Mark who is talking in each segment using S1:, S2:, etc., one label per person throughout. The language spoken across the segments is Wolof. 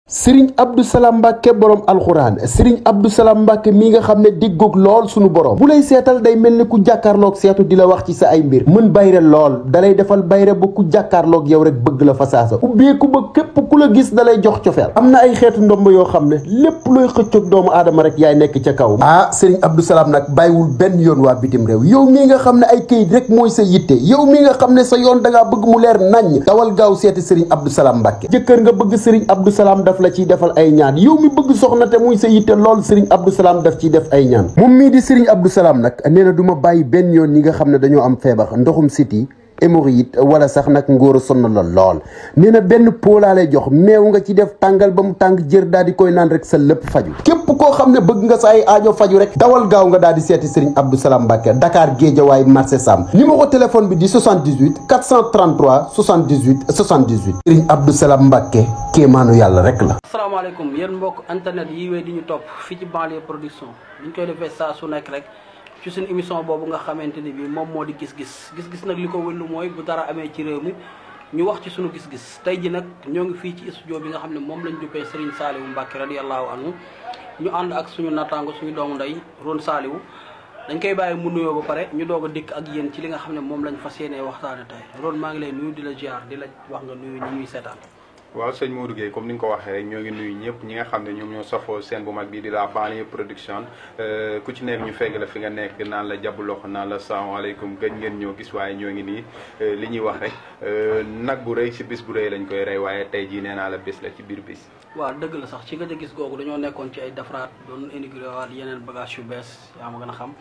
S1: Serigne Abdou Salam Mbacke borom alxuraan Serigne Abdou Salam Mbacke mi nga xam ne déggoog lool sunu borom bu lay seetal day mel ni ku jàkkaarloog seetu di la wax ci sa ay mbir mën bayre lool dalay defal bayre ba ku jàkkaarloog yow rek bëgg la fa saasa ubbeeku ba képp ku la gis dalay jox cofeel am na ay xeetu ndomb yoo xam ne lépp looy xëccoog doomu aadama rek yaay nekk ca kaw Serigne Abdou Salam nag bàyyiwul benn yoon waa bitim réew yow mii nga xam ne ay këyit rek mooy sa yitte yow mii nga xam ne sa yoon dangaa bëgg mu leer naññ dawal gaaw seeti Serigne Abdou Salam Mbacke jëkkër nga bëgg Serigne Abdou Salam la ciy defal ay ñaan yow mi bëgg soxna te muy sa yitte lool Serigne Abdou Salam daf ciy def ay ñaan moom mii di Serigne Abdou Salam nag nee na du ma bàyyi benn yoon ñi nga xam ne dañoo am feebar ndoxum siti hémorroïde wala sax nag ngóor a sonn la lool nee na benn pot laa lay jox meew nga ci def tàngal ba mu tàng jër daal di koy naan rek sa lépp faju képp koo xam ne bëgg nga sa ay aajo faju rek dawal gaaw nga daal di seeti Serigne Abdou Salam Mbacke Dakar Guédiawaye marché Sam numéro téléphone bi di 78 433 78 78 Serigne Abdou Salam Mbacke kéemaanu yàlla rek la.
S2: asalaamaaleykum yéen mbokk internet yi wéy di ñu topp fii ci banlieue production ñu koy defee saa su nekk rek ci suñu émission boobu nga xamante ni bii moom moo di gis-gis nag li ko wëllu mooy bu dara amee ci réew mi ñu wax ci suñu gis-gis tey ji nag ñoo ngi fii ci studio bi nga xam ne moom lañ duppee Serigne Saliou Mbacke radiyallahu anhu ñu ànd ak suñu nattaango suñu doomu ndey Ron Saliou dañ koy bàyyi mu nuyoo ba pare ñu doog a dikk ak yéen ci li nga xam ne moom lañ fas yéenee waxtaane tey Ron maa ngi lay nuyu di la ziar di la wax nga nuyu ñi ñuy seetaan.
S3: waaw sëñ Modou Gueye comme ni nga ko waxee rek ñoo ngi nuyu ñëpp ñi nga xam ne ñoom ñoo safoo seen bu mag bii di la banlieue production ku ci nekk ñu fegg la fi nga nekk naan la jàpp loxo naan la salaamaaleykum gëj ngeen ñoo gis waaye ñoo ngi nii li ñuy wax rek nag bu rëy si bis bu rëy lañ koy rey waaye tey jii nee naa la bis la ci biir bis.
S2: waaw dëgg la sax ci gëj a gis googu dañoo nekkoon ci ay defaraat doon intégré waat yeneen bagage yu bees yaa ma gën a xam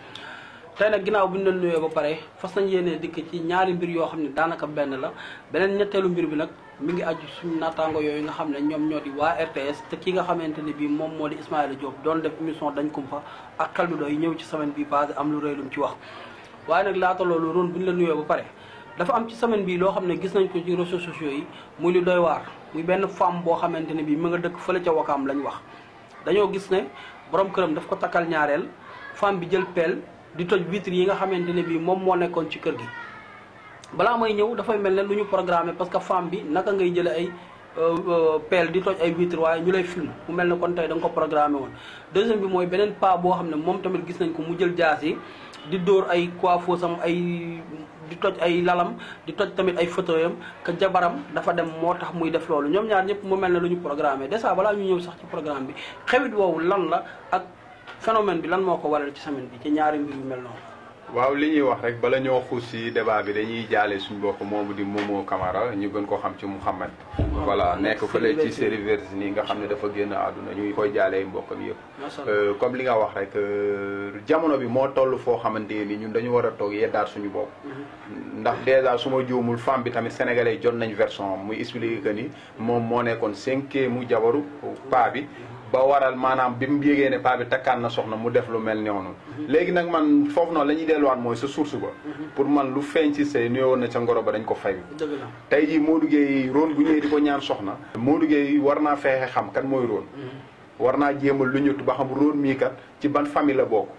S2: tey nag ginnaaw bi ñu leen nuyoo ba pare fas nañ yéenee dikk ci ñaari mbir yoo xam ne daanaka benn la beneen ñetteelu mbir bi nag mi ngi aju suñu naataango yooyu nga xam ne ñoom ñoo di waa RTS te ki nga xamante ne bii moom moo di Ismaïla Diop doon def émission dañ kumpa ak xel bi doy ñëw ci semaine bi passé am lu rëy lu mu ci wax waaye nag laata loolu Ron bu ñu la nuyoo ba pare dafa am ci semaine bi loo xam ne gis nañ ko ci réseaux sociaux yi muy lu doy waar muy benn femme boo xamante ne bii mu nga dëkk fële ca Wakaam lañ wax dañoo gis ne borom këram daf ko takkal ñaareel femme bi jël peel di toj vitre yi nga xamante ne bii moom moo nekkoon ci kër gi balaa may ñëw dafay mel ne lu ñu programmé parce que femme bi naka ngay jële ay pelle di toj ay vitre waaye ñu lay film mu mel ne kon tey da nga ko programmé woon deuxième bi mooy beneen pas boo xam ne moom tamit gis nañ ko mu jël jaas yi di dóor ay coiffeuse am ay di toj ay lalam di toj tamit ay fauteuil am que jabaram dafa dem moo tax muy def loolu ñoom ñaar ñëpp mu mel ne lu ñu programmé déjà balaa ñu ñëw sax ci programme bi xewit woowu lan la ak phénomène bi lan moo ko waral ci semaine bi ci ñaari mbir yu mel noonu.
S3: waaw li ñuy wax rek bala ñoo xuus si débat bi dañuy jaale suñu mbokk moomu di Momo Camara ñu gën koo xam ci Mouhamed. voilà nekk fële ci série Virginie nga xam ne dafa génn àdduna ñu koy jaalee mbokkam yëpp. comme li nga wax rek jamono bi moo toll foo xamante ni ñun dañu war a toog yeddaat suñu bopp. ndax dèjà su ma juumul femme bi tamit sénégalais jot nañ version muy expliqué que ni moom moo nekkoon 5e mu jabaru paa bi. ba waral maanaam bi mu yégee ne paa bi takkaan na soxna mu def lu mel noonu léegi nag man foofu noonu la ñuy delluwaat mooy sa source ba pour man lu feeñ ci say nuyoo woon na ca ngoro ba dañ ko fayu tey jii Modou Gueye Ron bu ñëwee di ko ñaan soxna Modou Gueye war naa feexe xam kan mooy Ron war naa jéemal lu ñut ba xam Ron mii kat ci ban famille la bokk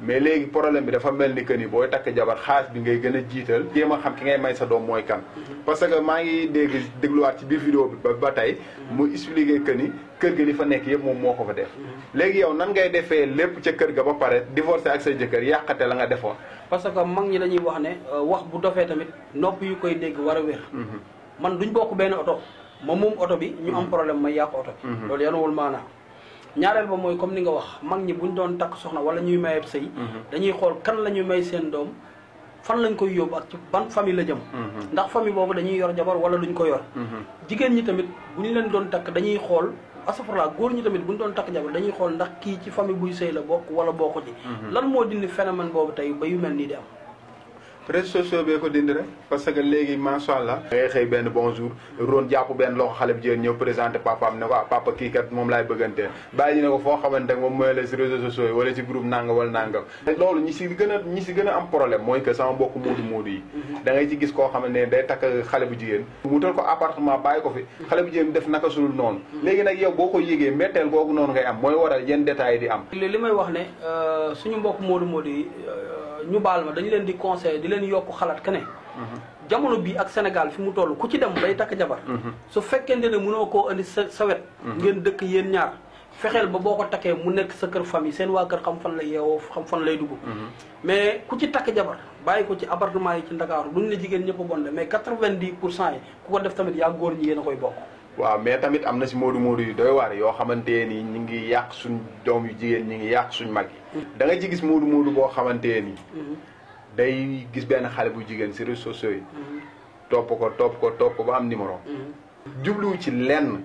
S3: mais léegi problème bi dafa mel ni que ni booy takk jabar xaalis bi ngay gën a jiital jéem a xam ki ngay may sa doom mooy kan parce que maa ngi dégluwaat ci biir vidéo bi ba tey mu expliqué que ni kër ga li fa nekk yëpp moom moo ko fa def léegi yow nan ngay defee lépp ca kër ga ba pare divorcé ak sa jëkkër yàqate la nga defoon
S2: parce que mag ñi dañuy wax ne wax bu dofee tamit nopp yu koy dégg war a wér man duñ bokk benn oto moom oto bi ñu am problème may yàq oto bi loolu yanuwul maanaam ñaareel ba mooy comme ni nga wax mag ñi buñ doon takk soxna wala ñuy mayeb sëy dañuy xool kan la ñuy may seen doom fan lañ koy yóbbu ak ci ban famille la jëm ndax famille boobu dañuy yor jabar wala duñ ko yor jigéen ñi tamit bu ñu leen doon takk dañuy xool asafurlaa góor ñi tamit bu ñu doon takk jabar dañuy xool ndax kii ci famille buy sëy la bokk wala bokku ci lan moo dindi phénomène boobu tey ba yu mel nii di am
S3: réseaux sociaux bee ko dindi rek parce que léegi macha allah da ngay xëy benn bonjour Ron jàpp benn loxo xale bu jigéen ñëw présenté papaam ne ko papa kii kat moom laay bëggantee bàyyi ñu ne ko foo xamante ne moom mooy la si réseaux sociaux yi wala si groupe nangam wala nangam te loolu ñi si gën a am problème mooy que sama mbokk moodu yi da ngay ci gis koo xamante ne day takk xale bu jigéen mu tal ko appartement bàyyi ko fi xale bu jigéen def naka sulul noonu léegi nag yow boo ko yégee mbetteel googu noonu ngay am mooy waral yenn détails di am
S2: li may wax ne suñu mbokk moodu yi ñu baal ma dañu leen di conseillé di leen yokk xalaat que ne jamono bi ak Sénégal fi mu toll ku ci dem bay takk jabar su fekkente ne mënoo koo indi sa wet ngeen dëkk yéen ñaar fexeel ba boo ko takkee mu nekk sa kër famille seen waa kër xam fan lay yeewoo xam fan lay dugg mais ku ci takk jabar bàyyi ko ci appartement yi ci Ndakaaru duñ ne jigéen ñëpp a bonde mais 90% yi ku ko def tamit yaa góor ñi yéen a koy bokk
S3: waaw mais tamit am na si moodu yu doy waar yoo xamante ni ñi ngi yàq suñ doom yu jigéen ñi ngi yàq suñ mag yi da nga ci gis moodu boo xamante ni day gis benn xale bu jigéen si réseaux sociaux yi topp ko ba am numéro jubluwu ci lenn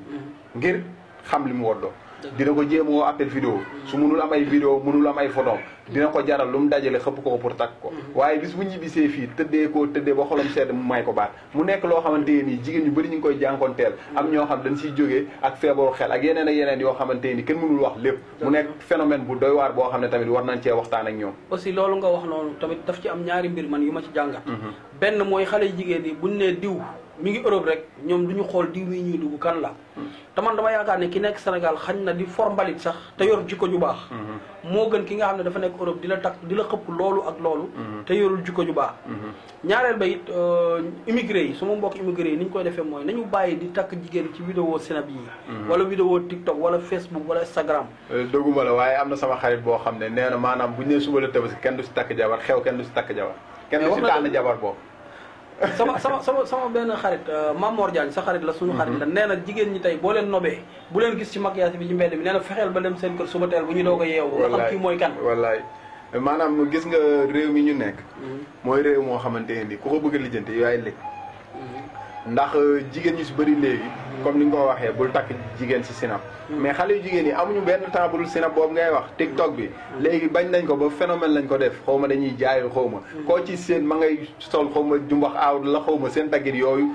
S3: ngir xam li mu woddoo dina ko jéem woo appel vidéo su mënul am ay vidéo mënul am ay photo dina ko jaral lu mu dajale xëpp ko pour takk ko waaye bis bu ñibbisee fii tëddee ba xolam sedd mu may ko baat mu nekk loo xamante nii jigéen ñu bëri ñu ngi koy jànkoonteel am ñoo xam dañ siy jógee ak feebaru xel ak yeneen ak yeneen yoo xamante ni kenn mënul wax lépp mu nekk phénomène bu doy waar boo xam ne tamit war nañ cee waxtaan ak ñoom
S2: aussi loolu nga wax noonu tamit daf ci am ñaari mbir man yu ma ci jàngat benn mooy xale jigéen yi buñ nee diw mi ngi Europe rek ñoom du ñu xool diw mi ñuy dugg kan la te man dama yaakaar ne ki nekk Sénégal xañ na di for mbalit sax te yor jikko ju baax moo gën ki nga xam ne dafa nekk Europe di la takk di la xëpp loolu ak loolu te yorul jikko ju baax ñaareel ba it immigré yi su ma mbokk immigré yi ni ñu koy defee mooy nañu bàyyi di takk jigéen ci vidéo Snap yi wala vidéo TikTok wala Facebook wala Instagram
S3: dëgguma la waaye am na sama xarit boo xam ne nee na maanaam bu ñu nee suba la Tabaski kenn du si takk jabar xew kenn du si takk jabar kenn du si tànn jabar boobu
S2: sama benn xarit Mamor Diagne sa xarit la suñu xarit la nee na jigéen ñi tey boo leen nobee bu leen gis ci maquillage bi ci mbedd bi nee na fexeel ba dem seen kër suba teel bu ñu doog a yeewu nga xam kii mooy kan
S3: wallaay maanaam gis nga réew mi ñu nekk mooy réew moo xamante ne ni ku ko bëgg a lijjanti yooyu léegi ndax jigéen ñu si bëri léegi comme ni nga ko waxee bul takk jigéen si sinap mais xale yu jigéen yi amuñu benn temps budul sinap boobu ngay wax TikTok bi léegi bañ nañ ko ba phénomène lañ ko def xaw ma dañuy jaayu xaw ma koo ci seen ma ngay sol xaw ma jumbax aaw la xaw ma seen taggit yooyu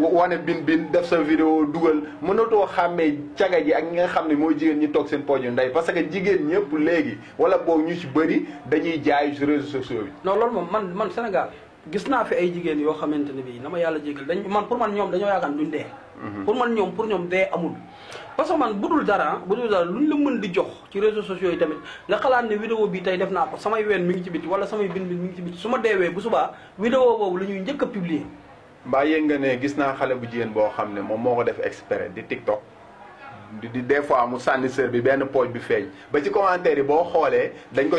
S3: wane bin def sa vidéo dugal mënatoo xàmmee caga ji ak ñi nga xam ne mooy jigéen ñi toog seen poju ndey parce que jigéen ñëpp léegi wala boog ñu ci bëri dañuy jaayu si réseaux sociaux bi
S2: non loolu moom man Sénégal gis naa fi ay jigéen yoo xamante ne bii na ma yàlla jégal dañ man pour man ñoom dañoo yaakaar duñ dee pour ñoom dee amul parce que man budul dara luñ la mën di jox ci réseaux sociaux yi tamit nga xalaat ne vidéo bi tey def naa ko samay ween mi ngi ci biti wala samay bin mi ngi ci biti su ma deewee bu subaa vidéo boobu la ñuy njëkk a publier
S3: mbaa yéeg nga ne gis naa xale bu jigéen boo xam ne moom moo ko def exprès di TikTok di des fois mu sànni sër bi benn pooj bi feeñ ba ci commentaire yi boo xoolee dañ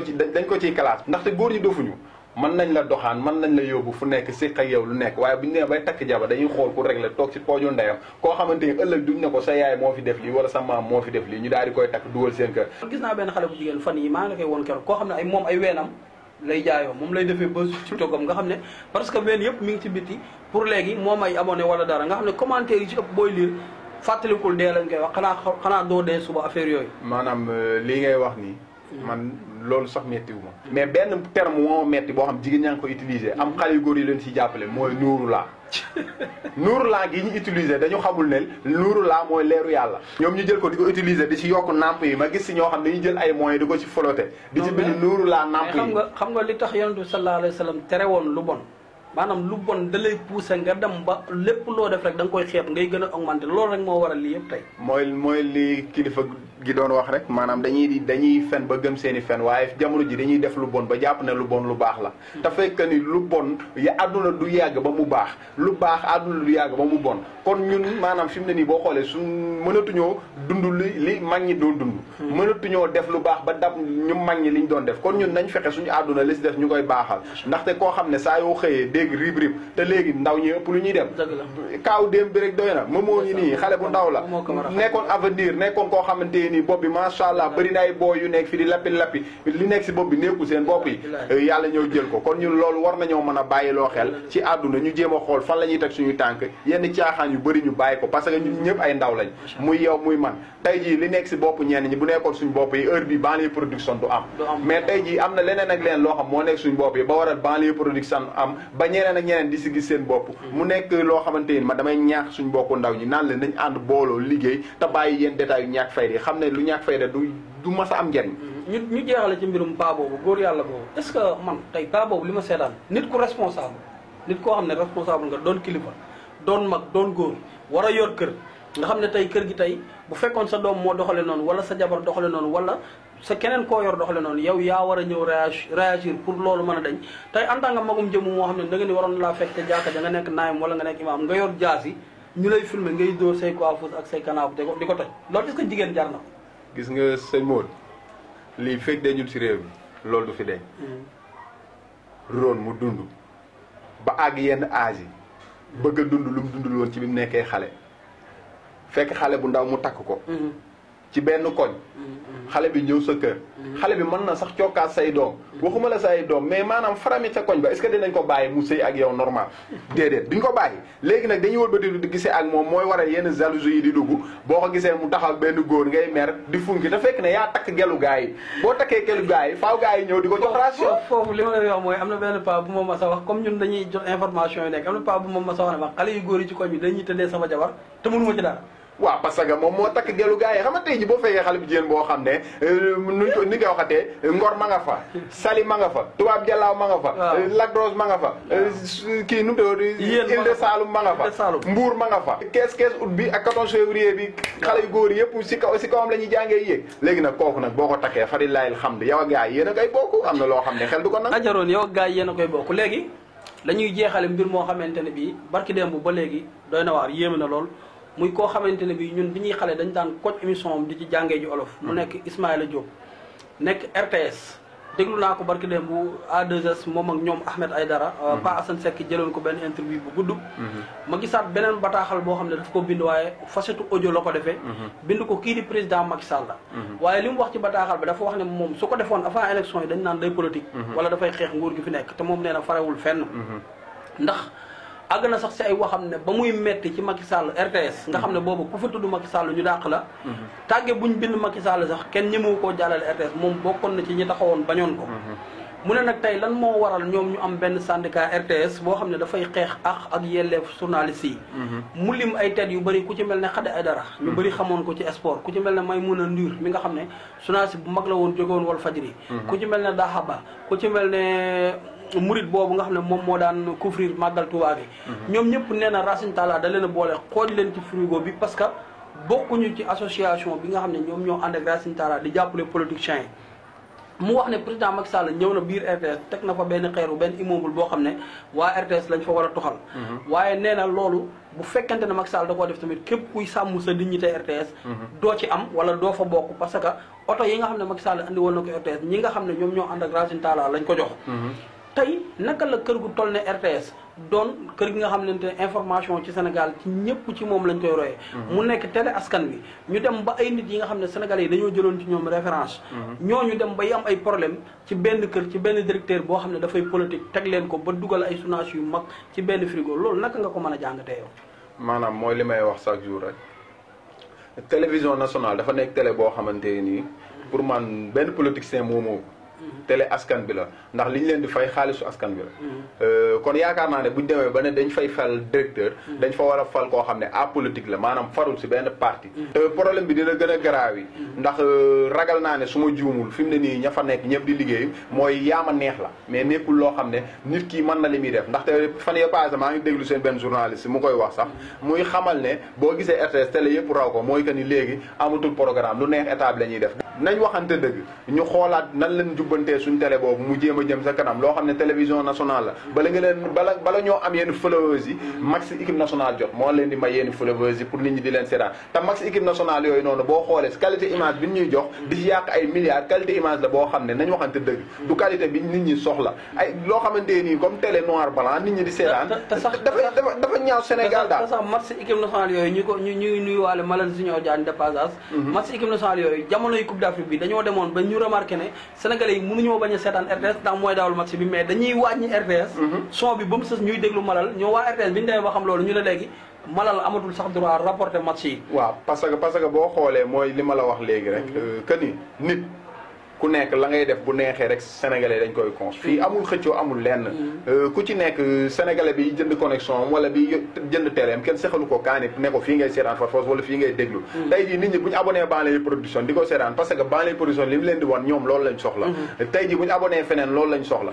S3: ko ciy classe ndaxte góor ñi dofuñu mën nañ la doxaan mën nañ la yóbbu fu nekk siq ak yow lu nekk waaye bu ñu nee bay takk jabar dañuy xool ku régler toog si pooju ndeyam koo xamante ni ëllëg duñ ne ko sa yaay moo fi def lii wala sa maam moo fi def lii ñu daal di koy takk dugal seen kër
S2: gis naa benn xale bu jigéen fan yi maa ngi la koy woon keroog koo xam ne moom ay weenam lay jaayoo moom lay defee ba TikTokam nga xam ne parce que ween yëpp mi ngi ci biti pour léegi moom ay abonné wala dara nga xam ne commentaire yi ci ëpp booy lire fàttalikul dee lañ koy wax xanaa doo dee suba affaire yooyu
S3: maanaam lii ngay wax nii man loolu sax metti wu ma mais benn terme moo metti boo xam jigéen ñaa ngi ko utiliser am xale yu góor yi leen si jàppale mooy nuuru laa nuuru laa gi ñu utiliser dañu xamul ne nuuru laa mooy leeru yàlla ñoom ñu jël ko di ko utiliser di ci yokk namp yi ma gis si ñoo xam dañuy jël ay moyens di ko ci flotter di ci bind nuuru laa namp yi
S2: xam nga li tax yonent bi sallallahu alayhi wa sallam tere woon lu bon maanaam lu bon da lay pousser nga dem ba lépp loo def rek da nga koy xeeb ngay gën a augmenter loolu rek moo waral lii yëpp tey
S3: mooy li kilifa gi doon wax rek maanaam dañuy fen ba gëm seeni fen waaye jamono ji dañuy def lu bon ba jàpp ne lu bon lu baax la te fekk ni lu bon ya àdduna du yàgg ba mu baax lu baax àdduna du yàgg ba mu bon kon ñun maanaam fi mu ne nii boo xoolee suñ mënatuñoo dund li mag ñi doon dund mënatuñoo def lu baax ba dab ñu mag ñi liñ doon def kon ñun nañ fexe suñu àdduna li si def ñu koy baaxal ndaxte koo xam ne saa yoo xëyee dégg rib te léegi ndaw ñi ëpp lu ñuy dem kaaw démb bi rek doy na moomoo ñi nii xale bu ndaw la nekkoon avenir nekkoon koo xamante nii bopp bi macha allah bëri na ay booy yu nekk fi di lappi li nekk si bopp bi nekkul seen bopp yi yàlla ñëw jël ko kon ñun loolu war nañoo mën a bàyyiloo xel ci àdduna ñu jéem a xool fan la ñuy teg suñu tànk yenn caaxaan yu bëri ñu bàyyi ko parce que ñun ñëpp ay ndaw lañ muy yow muy man tey jii li nekk si bopp ñenn ñi bu nekkoon suñu bopp yi heure bi banlieue production du am mais tey jii am na leneen ak leneen loo xam moo nekk suñu bopp yi ba waral banlieue production am ba ñeneen ak ñeneen di si gis seen bopp mu nekk loo xamante ni ma damay ñaax suñu bokku ndaw ñi naan leen nañ ànd booloo liggéey te bàyyi yenn détails yu ñàkk fayda yi xam ne lu ñàkk fayda du mas a am njariñ
S2: ñu jeexale ci mbirum paa boobu góor yàlla boobu est-ce que man tey paa boobu li ma seetaan nit ku responsable nit koo xam ne responsable nga doon kilifa doon mag doon góor war a yor kër nga xam ne tey kër gi tey bu fekkoon sa doom moo doxale noonu wala sa jabar doxale noonu wala sa keneen koo yor doxale noonu yow yaa war a ñëw réagir pour loolu mën a dañ tey en tant que magum jëmm moo xam ne da nga ni waroon laa fekk te jàkka ja nga nekk naayam wala nga nekk imaam nga yor jaasi ñu lay filmer ngay dóor say coiffeuse ak say kanaabu di ko toj loolu est-ce que jigéen jar na ko.
S3: gis nga sëñ Maodo lii fekk dañul ci réew mi loolu du fi deñ roon mu dund ba àgg yenn âge yi bëgg a dund lu mu dundul woon ci bi mu nekkee xale fekk xale bu ndaw mu takk ko ci benn koñ xale bi ñëw sa kër xale bi mën na sax cokkaas say doom waxuma la say doom mais maanaam farami ca koñ ba est-ce que dinañ ko bàyyi mu sëy ak yow normal déedéet duñ ko bàyyi léegi nag dañuy wëlbati di gisee ak moom mooy waral yenn jalousie yi di dugg boo ko gisee mu taxaw benn góor ngay mer di funki te fekk ne yaa takk gelu gaa yi boo takkee gelu gaa yi faaw gaa yi ñëw di ko jox ration
S2: foofu li ma lay wax mooy am na benn paa bu ma mas a wax comme ñun dañuy jox information yi nekk am na paa bu ma mas a wax ne ma xale yu góor yi ci koñ bi dañuy tëddee sama jabar te mënuma ci dara
S3: waaw parce que moom moo takk gelu gars yi xam nga tey ji boo fekkee xale bu jigéen boo xam ne nuñ ko ni nga waxatee ngor ma nga fa sali ma nga fa tubaab jalaaw ma nga fa lagros ma nga fa kii nu mu tudd Île de Saloum ma nga fa Mbour ma nga fa 15 août bi ak 14 février bi xale yu góor yëpp si kawam la ñuy jàngee yéeg léegi nag kooku nag boo ko takkee fari laayil xam yow ak gars yi yéen a koy bokk am na loo xam ne xel du ko nag
S2: ajaroon yow ak gars yi yéen a koy bokk léegi dañuy jeexale mbir moo xamante ne bii barki démb ba léegi doy na waar yéeme na lool muy koo xamante ne bii ñun bi ñuy xale dañ daan koc émission am di ci jàngee ji olof mu nekk Ismaïla Diop nekk RTS déglu naa ko barki dem bu A2S moom ak ñoom Ahmed Aïdara Pa Assane Seck jëloon ko benn interview bu gudd ma gisaat beneen bataaxal boo xam ne daf ko bind waaye facette audio la ko defee bind ko kii di président Macky Sall la waaye li mu wax ci bataaxal bi dafa wax ne moom su ko defoon avant élection yi dañ naan day politique wala dafay xeex nguur gi fi nekk te moom nee na farewul fenn ndax àgg na sax si ay waxam ne ba muy metti ci Macky Sall RTS nga xam ne boobu ku fa tudd Macky Sall ñu dàq la tàgge buñ bind Macky Sall sax kenn ñemewu koo jàllale RTS moom bokkoon na ci ñi taxawoon bañoon ko mu ne nag tey lan moo waral ñoom ñu am benn syndicat RTS boo xam ne dafay xeex ak yelleef journaliste yi mu lim ay tête yu bëri ku ci mel ne Khady Aïdara ñu bëri xamoon ko ci sport ku ci mel ne Maïmouna Ndour mi nga xam ne journaliste bu mag la woon jóge woon Walfadjri ku ci mel ne Dahaba ku ci mel ne murit boobu nga xam ne moom moo daan couvrir màggal Tuubaa gi ñoom ñëpp nee na Racine Talla da leen a boole xooj leen ci frigo bi parce que bokkuñu ci association bi nga xam ne ñoom ñoo ànd ak Racine Talla di jàppale politiciens yi mu wax ne président Macky Sall ñëw na biir RTS teg na fa benn xeeru benn immeuble boo xam ne waa RTS lañ fa war a toxal waaye nee na loolu bu fekkente ne Macky Sall da koo def tamit képp kuy sàmm sa dignité RTS doo ci am wala doo fa bokk parce que oto yi nga xam ne Macky Sall andi woon na ko RTS ñi nga xam ne ñoom ñoo ànd ak Racine Talla lañ ko jox tey naka la kër gu toll ne RTS doon kër gi nga xam ne information ci Sénégal ci ñëpp ci moom lañ koy royee mu nekk télé askan wi ñu dem ba ay nit yi nga xam ne sénégalais yi dañoo jëloon ci ñoom référence ñooñu dem ba yi am ay problème ci benn kër ci benn directeur boo xam ne dafay politique teg leen ko ba dugal ay journalistes yu mag ci benn frigo loolu naka nga ko mën a jàngatee yow
S3: maanaam mooy li may wax chaque jour rek télévision nationale dafa nekk télé boo xamante nii pour man benn politicien moomoo télé askan bi la ndax li ñu leen di fay xaalisu askan bi la kon yaakaar naa ne buñ demee ba ne dañ fay fal directeur dañ fa war a fal koo xam ne apolitique la maanaam farul si benn parti te problème bi dina gën a garaaw yi ndax ragal naa ne su ma juumul fi mu ne nii ña fa nekk ñëpp di liggéey mooy yaama neex la mais nekkul loo xam ne nit ki mën na li muy def ndaxte fan yee passé maa ngi déglu seen benn journaliste mu koy wax sax muy xamal ne boo gisee RTS télé yëpp raw ko mooy que ni léegi amatul programme lu neex état bi la ñuy def nañ waxante dëgg ñu xoolaat nan leen jubbantee suñ télé boobu mu jéem a jëm sa kanam loo xam ne télévision nationale la bala nga leen bala ñoo am yenn followers yi max équipe nationale jot moo leen di may yenn followers yi pour nit ñi di leen seetaan te max équipe nationale yooyu noonu boo xoolee qualité image bi ñuy jox di ci yàq ay milliards qualité image la boo xam ne nañ waxante dëgg du qualité bi nit ñi soxla ay loo xamante nii comme télé noir blanc nit ñi di seetaan dafa ñaaw Sénégal daal te
S2: sax match équipe nationale yooyu ñu nuyuwaale Malal Junior Diagne de passage match équipe nationale yooyu jamono yi Coupe d'Afrique bi dañoo demoon ba ñu remarqué ne sénégalais yi mënuñoo bañ a seetaan RTS ndax mooy daawul match bi mais dañuy wàññi RTS son bi ba mu sës ñuy déglu Malal ñoo waa RTS bi ñu demee ba xam loolu ñu ne léegi Malal amatul sax droit rapporter match yi
S3: waaw parce que boo xoolee mooy li ma la wax léegi rek que ni nit ku nekk la ngay def bu neexee rek sénégalais dañ koy cons fii amul xëccoo amul lenn ku ci nekk sénégalais bi jënd connexion am wala bi jënd téléem kenn sexalu ko kaani ne ko fii ngay seetaan par force wala fii ngay déglu tey jii nit ñi bu ñu abonné Banlieue Production di ko seetaan parce que Banlieue Production li mu leen di wan ñoom loolu lañ soxla tey jii bu ñu abonné feneen loolu lañ soxla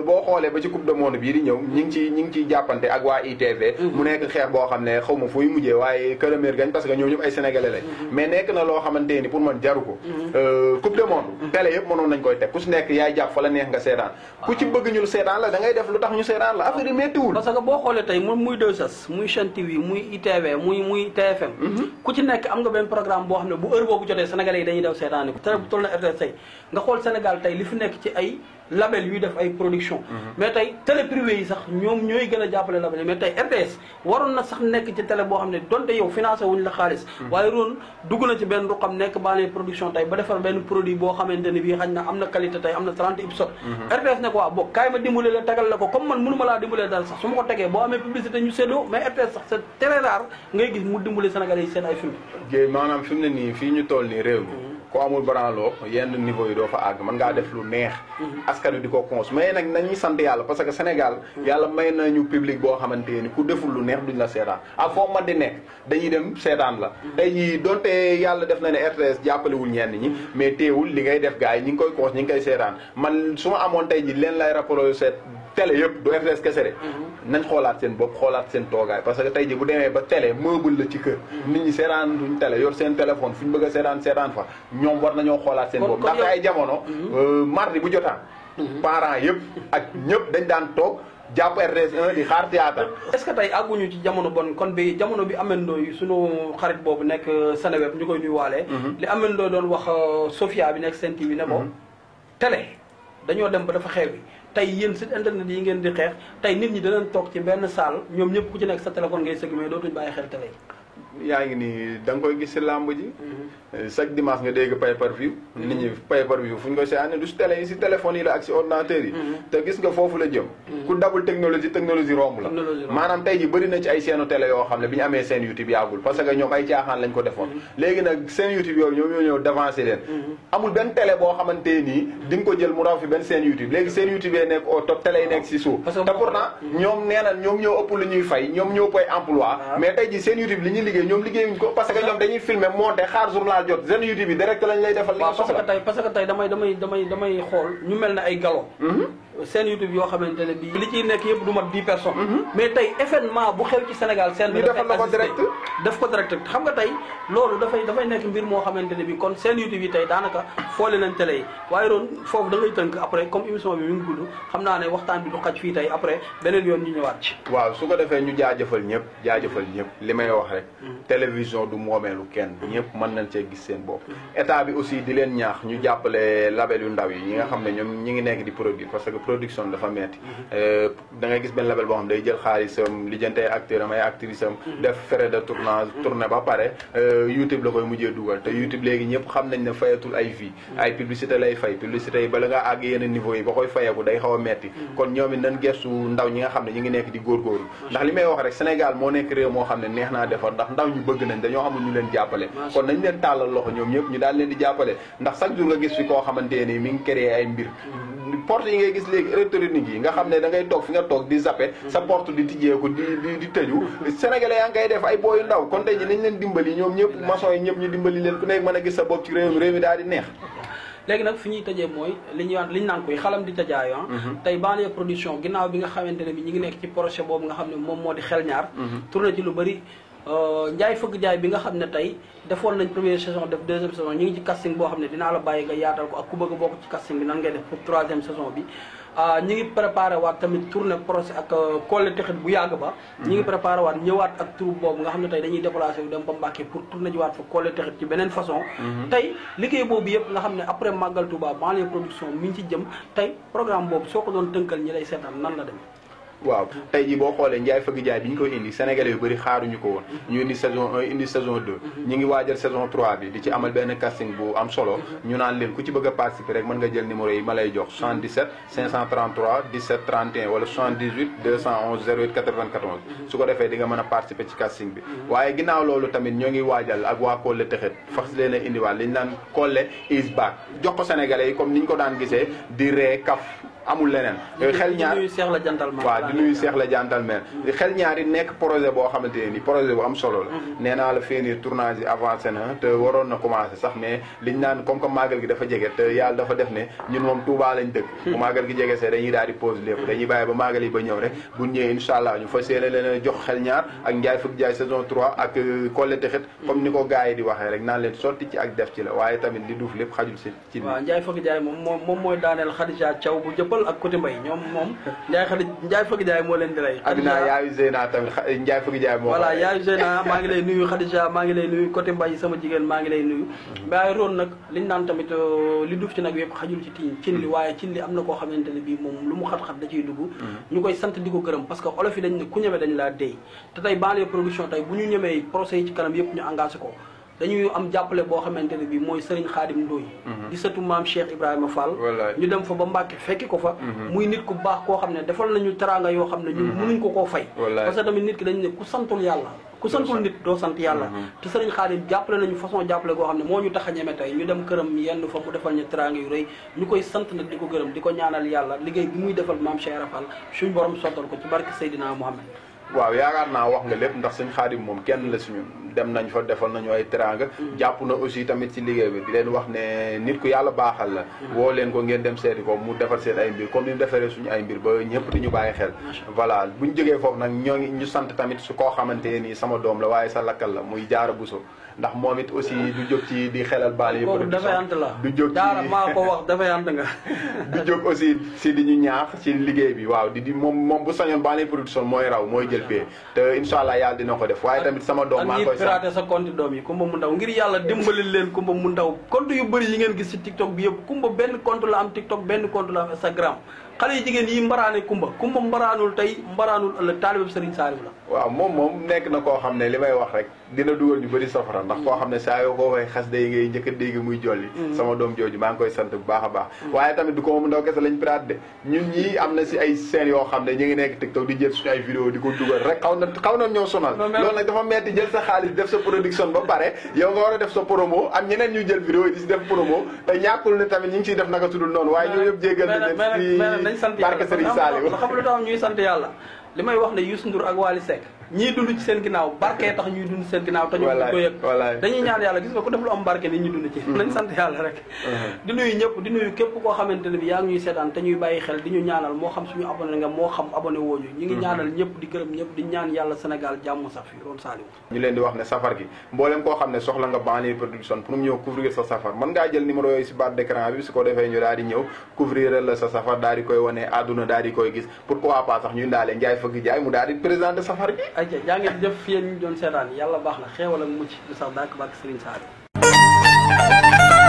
S3: boo xoolee ba ci coupe du monde bii di ñëw ñi ngi ciy jàppante ak waa ITV mu nekk xeex boo xam ne xaw ma fuy mujjee waaye que le meilleur gagne parce que ñoom ñëpp ay sénégalais lañ mais nekk na loo xamante ni pour man jaru ko coupe du monde télé yëpp mënoon nañ koy teg ku si nekk yaay jàpp fa la neex nga seetaan ku ci bëgg ñu seetaan la da ngay def lu tax ñu seetaan la affaire yi méttiwul
S2: parce que boo xoolee tey muy 2S muy Sen TV muy ITV muy TFM ku ci nekk am nga benn programme boo xam ne bu heure boobu jotee sénégalais yi dañuy daw seetaani ko télé bu toll na RTS tey nga xool Sénégal tey li fi nekk ci ay label yuy def ay production mais tey télé privé yi sax ñoom ñooy gën a jàppale label yi mais tey RTS waroon na sax nekk ci télé boo xam ne donte yow financé wuñ la xaalis waaye roon dugg na ci benn ruqam nekk Banlieue Production tey ba defar benn produit boo xamante ne bii xañ na am na qualité tey am na 30 épisodes RTS ne ko waaw boo kaay ma dimbale la tegal la ko comme man mënu ma laa dimbalee dara sax su ma ko tegee boo amee publicité ñu séddoo mais RTS sax c'est très rare ngay gis mu dimbale Sénégalais yi seen ay film
S3: maanaam fi mu ne nii fii ñu toll nii réew mi ko amul branloo yenn niveau yi doo fa àgg mën ngaa def lu neex askan wi di ko cons mais nag nañuy sant yàlla parce que Sénégal yàlla may nañu public boo xamante ni ku deful lu neex duñ la seetaan ak foo man di nekk dañuy dem seetaan la tey jii donte yàlla def na ne RTS jàppalewul ñenn ñi mais teewul li ngay def gars yi ñi ngi koy cons ñi ngi koy seetaan man su ma amoon tey ji leen lay rapport seet télé yëpp du RTS kese de nañ xoolaat seen bopp xoolaat seen toogaay parce que tey ji bu demee ba télé meuble la ci kër nit ñi seetaan duñ télé yor seen téléphone fu ñu bëgg a seetaan fa ñoom war nañoo xoolaat seen bopp ndaxte ay jamono mardi bu jotaan parents yëpp ak ñëpp dañ daan toog jàpp RTS 1 di xaar théâtre
S2: est-ce que tey àgguñu ci jamono bon kon bi jamono bi Amendo yi sunu xarit boobu nekk Seneweb ñu koy nuyuwaale li Amendo doon wax Sofia bi nekk Sen TV ne ko télé dañoo dem ba dafa xew bi tey yéen site internet yi ngeen di xeex tey nit ñi danañ toog ci benn salle ñoom ñëpp ku ci nekk sa téléphone ngay sëgg mais dootuñ bàyyi xel télé
S3: yaa ngi nii da nga koy gis si làmb ji chaque dimanche nga dégg pay per view nit ñi pay per view fu ñu koy seetaanee du si télé yi si téléphone yi la ak si ordinateur yi te gis nga foofu la jëm ku dabul technologie romb la maanaam tey ji bëri na ci ay seenu télé yoo xam ne bi ñu amee seen YouTube yàggul parce que ñoom ay caaxaan lañ ko defoon léegi nag seen YouTube yooyu ñoom ñoo ñëw devancé leen amul benn télé boo xamante nii di nga ko jël mu raw fi benn seen YouTube léegi seen YouTube yi nekk au top télé yi nekk si suuf te pourtant ñoom nee na ñoom ñoo ëpp lu ñuy fay ñoom ñoo ëpp ay emploi mais tey ji seen YouTube li ñuy liggéey ñoom liggéeyuñ ko parce que ñoom dañuy filmer monter xaar journal jot seen YouTube yi direct lañ lay defal li nga soxla
S2: parce que tey damay xool ñu mel ne ay galon seen YouTube yoo xamante ne bii li ciy nekk yëpp du mat 10 personnes mais tey événement bu xew ci Sénégal seen bi
S3: defal la ko direct
S2: def ko direct xam nga tey loolu dafay nekk mbir moo xamante ne bi kon seen YouTube yi tey daanaka foole nañ télé yi waaye roon foofu da ngay tënk après comme émission bi mi ngi gudd xam naa ne waxtaan bi du xaj fii tey après beneen yoon ñu ñëwaat ci
S3: waaw su ko defee ñu jaajëfal ñëpp li may wax rek télévision du moomeelu kenn ñëpp mën nañ cee gis seen bopp état bi aussi di leen ñaax ñu jàppale label yu ndaw yi nga xam ne ñoom ñi ngi nekk di produire parce que production dafa metti da ngay gis benn label boo xam day jël xaalisam lijjante ay acteur am ay actrice am def frais de tournée ba pare YouTube la koy mujjee dugal te YouTube léegi ñëpp xam nañ ne fayatul ay vie ay publicité lay fay publicité yi bala nga àgg yenn niveau yi ba koy fayeeku day xaw a metti kon ñoom it nañ gestu ndaw ñi nga xam ne ñi ngi nekk di góorgóorlu ndax li may wax rek Sénégal moo nekk réew moo xam ne neex naa defar ndax ndaw ñu bëgg nañ dañoo xamul ñu leen jàppale kon nañ leen tàllal loxo ñoom ñëpp ñu daal leen di jàppale ndax chaque jour nga gis fi koo xamante ni mi ngi créé ay mbir porte yi ngay gis léegi électronique yi nga xam ne da ngay toog fi nga toog di zappé sa porte di tijjeeku di tëju sénégalais yaa ngay def ay booyu ndaw kon tey ji nañ leen dimbali ñoom ñëpp maçon yi ñëpp ñu dimbali leen ku nekk mën a gis sa bopp ci réew mi daal di neex
S2: léegi nag fi ñuy tëjee mooy li ñu naan koy xalam di tëjaayo tey Banlieue Production ginnaaw bi nga xamante ne bi ñi ngi nekk ci projet boobu nga xam ne moom moo di xel ñaar tourné ci lu bëri njaay fëgg jaay bi nga xam ne tey defoon nañ première saison def deuxième saison ñu ngi ci casting boo xam ne dinaa la bàyyi nga yaatal ko ak ku bëgg a bokk ci casting bi nan ngay def pour troisième saison bi ñi ngi préparé waat tamit tourné procès ak Collé Texit bu yàgg ba ñi ngi préparé waat ñëwaat ak troupe boobu nga xam ne tey dañuy déplacé wu dem ba Mbàkke pour tourné ji waat fa Collé Texit ci beneen façon tey liggéey boobu yëpp nga xam ne après Màggal Touba Banlieue Production mi ngi ci jëm tey programme boobu soo ko doon tënkal ñi lay seetaan nan la dem
S3: waaw tey jii boo xoolee Ndiaye Fëgg Jaay bi ñu koy indi sénégalais yu bëri xaaruñu ko woon ñu indi saison 1 indi saison 2 ñu ngi waajal saison 3 bi di ci amal benn casting bu am solo ñu naan leen ku ci bëgg a participer rek mën nga jël numéro yi ma lay jox 77 533 17 31 wala 78 211 08 94 su ko defee di nga mën a participer ci casting bi waaye ginnaaw loolu tamit ñoo ngi waajal ak waa Kolle Texet fas leen a indiwaat li ñu naan Kolle is back jox ko sénégalais yi comme ni ñu ko daan gisee di ree kaf amul leneen xel ñaar
S2: di nuyu Cheikh la gentleman
S3: waaw di nuyu Cheikh la gentleman xel ñaar yi nekk projet boo xamante ne ni projet bu am solo la nee naa la fii nii tournage yi avancé na te waroon na commencé sax mais liñ naan comme que màggal gi dafa jege te yàlla dafa def ne ñun moom Touba lañ dëkk bu màggal gi jege see dañuy daal di pause lépp dañuy bàyyi ba màggal yi ba ñëw rek buñ ñëwee incha allah ñu fas yéene leen a jox xel ñaar ak Ndiaye Fëgg Jaay saison 3 ak Kolle Texet comme ni ko gars yi di waxee rek naan leen sotti ci ak def ci la waaye tamit li duuf lépp xajul si ci
S2: waaw Ndiaye Fëgg Jaay moom mooy daaneel Khadija Thiaw bu jëppal ak côté Mbay moom Ndiaye Fëgg Jaay moo leen di rey
S3: ak naa yaayu Zeyna tamit Ndiaye Fëgg Jaay moo
S2: voilà yaayu Zeyna maa ngi lay nuyu Khadija maa ngi lay nuyu côté Mbay sama jigéen maa ngi lay nuyu waaye roon nag liñ naan tamit li duuf ci nag yëpp xajul ci cin li waaye cin li am na koo xamante ne bii moom lu mu xat-xat da ciy dugg ñu koy sant di ko gërëm parce que olof yi dañ ne ku ñëwee dañ laa déy te tey banlieue production tey bu ñu ñëmee procès yi ci kanam yëpp ñu engagé ko dañuy am jàppale boo xamante ne bii mooy Serigne Khadim Ndoye di sëtu maam Cheikh Ibrahima Fall ñu dem fa ba Mbàkke fekki ko fa muy nit ku baax koo xam ne defal nañu teraanga yoo xam ne ñun mënuñ ko koo fay parce que tamit nit ki dañ ne ku santul yàlla ku santul nit doo sant yàlla te Serigne Khadim jàppale nañu façon jàppale goo xam ne moo ñu tax a ñeme tey ñu dem këram yenn fa mu defal ñu teraanga yu rëy ñu koy sant nag di ko gërëm di ko ñaanal yàlla liggéey bi muy defal maam Cheikh Ibrahima Fall suñu borom sottal ko ci barke Seydina Mouhamed
S3: waaw yaakaar naa wax nga lépp ndax sëñ Xaadim moom kenn la suñu dem nañ fa defal nañu ay teranga jàpp na aussi tamit ci liggéey bi di leen wax ne nit ku yàlla baaxal la woo leen ko ngeen dem seeti ko mu defar seen ay mbir comme ni mu defaree suñu ay mbir ba ñëpp di ñu bàyyi xel voilà buñ jógee foofu nag ñoo ngi ñu sant tamit su koo xamante nii sama doom la waaye sa lakkal la muy Jaara Buso ndax moom it aussi du jóg ci di xelal baal yi
S2: production
S3: du jóg ci
S2: Jaara maa ko wax dafay ant nga
S3: du jóg aussi si di ñu ñaax ci liggéey bi waaw di moom bu sañoon baal yi production mooy raw mooy jël fee te incha allah yàlla dina ko def waaye tamit sama doom maa ngi koy
S2: piraté sa compte doom yi Kumba mu ndaw ngir yàlla dimbali leen Kumba mu ndaw compte yu bëri yi ngeen gis ci TikTok bi yëpp Kumba benn compte la am TikTok benn compte la am Instagram xale yi jigéen yi mbaraane Kumba mbaraanul tey mbaraanul ëllëg taalibe Serigne Saliou la
S3: waaw moom nekk na koo xam ne li may wax rek dina dugal ñu bëri safara ndax koo xam ne saa yoo koo fay xas day ngay njëkk a dégg muy jolli sama doom jooju maa ngi koy sant bu baax a baax waaye tamit du ko mu ndaw kese lañ pirate de ñun ñii am na si ay scènes yoo xam ne ñu ngi nekk TikTok di jël suñu ay vidéo di ko dugal rek xaw na ñoo sonal loolu nag dafa metti jël sa xaalis def sa production ba pare yow nga war a def sa promo am ñeneen ñu jël vidéo yi di si def promo te ñàkkul ne tamit ñu ngi siy def naka tudul noonu waaye ñoo yëpp jéggal nañ si barke Serigne Saliou
S2: xam lu tax ñuy sant yàlla li may wax ne Youssou Ndour ak Wally Seck ñii dund ci seen ginnaaw barke tax ñuy dund seen ginnaaw te ñu ko yëg dañuy ñaan yàlla gis nga ku def lu am barke nit ñu dund ci nañ sant yàlla rek di nuyu ñëpp di nuyu képp koo xamante ne bi yaa ngi ñuy seetaan te ñuy bàyyi xel di ñu ñaanal moo xam suñu abonné nga moo xam abonné wooñu ñu ngi ñaanal ñëpp di gërëm ñëpp di ñaan yàlla Sénégal jàmm sax fi Ron Saliou
S3: ñu leen di wax ne safar gi mboolem koo xam ne soxla nga banlieue production pour mu ñëw couvrir sa safar mën ngaa jël numéro yooyu si barre d'écran bi su ko defee ñu daal di ñëw couvrir la sa safar daal di koy wane àdduna daal di koy gis pourquoi pas sax ñu ndaale Ndiaye Fëgg Jaay mu daal di présenter safar bi
S2: ay jaa ngeen jëf fi ñu doon seetaan yàlla baax na xeewal ak mucc du sax daak barke Serigne Saliou